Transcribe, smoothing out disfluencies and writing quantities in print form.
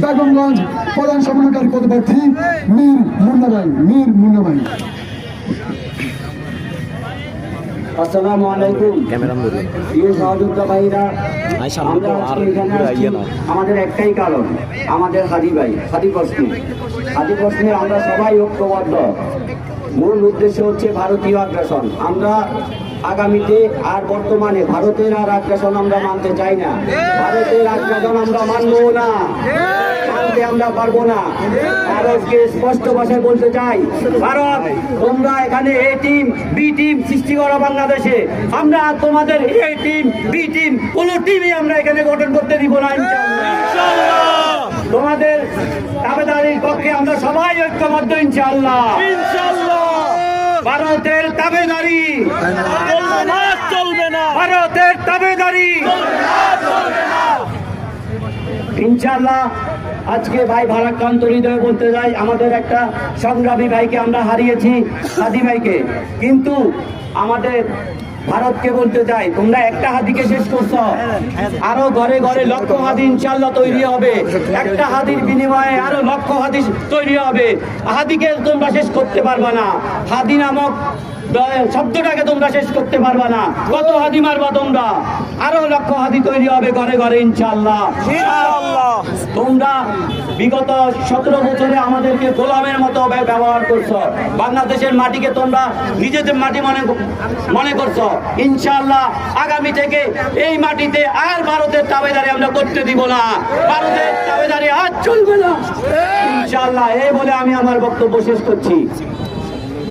বেগমগঞ্জ প্রধান সমন্বয়কারী পদপ্রার্থী মীর মুন্না ভাই। আসসালামু আলাইকুম প্রিয় সহযোদ্ধা ভাইরা, আমরা আজকে এখানে আসছি আমাদের একটাই কারণ, আমাদের হাদি প্রশ্নে আমরা সবাই ঐক্যবদ্ধ। মূল উদ্দেশ্য হচ্ছে ভারতীয় আগ্রাসন। আমরা আগামীতে আর বর্তমানে ভারতের আর আগ্রাসন আমরা মানতে চাই না। ভারতের আগ্রাসন আমরা মানবো না, মানতে আমরা পারবো না। ভারতকে স্পষ্ট ভাষায় বলতে চাই, ভারত তোমরা এখানে এ টিম বি টিম সৃষ্টি করো বাংলাদেশে। আমরা তোমাদের এ টিম বি টিম কোনো টিমই আমরা এখানে গঠন করতে দিব না ইনশাআল্লাহ। তোমাদের দাবিদারির পক্ষে আমরা সবাই ঐক্যবদ্ধ ইনশাআল্লাহ। ভারতের দাবিদারি চলবে না, ভারতের দাবিদারি ইনশাআল্লাহ। আজকে ভাই ভারাক্রান্ত হৃদয়ে বলতে যাই, আমাদের একটা সংগ্রামী ভাইকে আমরা হারিয়েছি, হাদি ভাইকে। কিন্তু আমাদের ভারতকে বলতে চাই, তোমরা একটা হাদিকে শেষ করছো, আরো ঘরে ঘরে লক্ষ হাদি ইনশাআল্লাহ তৈরি হবে। একটা হাদির বিনিময়ে আরো লক্ষ হাদি তৈরি হবে। হাদিকে তোমরা শেষ করতে পারবা না, হাদি নামক শব্দটাকে তোমরা শেষ করতে পারবা না। কত হাদি মারবা তোমরা? আরো লক্ষ হাদি তৈরি হবে ঘরে ঘরে ইনশাআল্লাহ। তোমরা বিগত 17 বছরে আমাদেরকে গোলামের মতো ব্যবহার করছো। বাংলাদেশের মাটিকে তোমরা নিজেদের মাটি মনে করছো। ইনশাআল্লাহ আগামী থেকে এই মাটিতে আর ভারতের দাবিদারি আমরা করতে দিব না, ভারতের দাবিদারি আর চলবে না ইনশাআল্লাহ। এই বলে আমি আমার বক্তব্য শেষ করছি।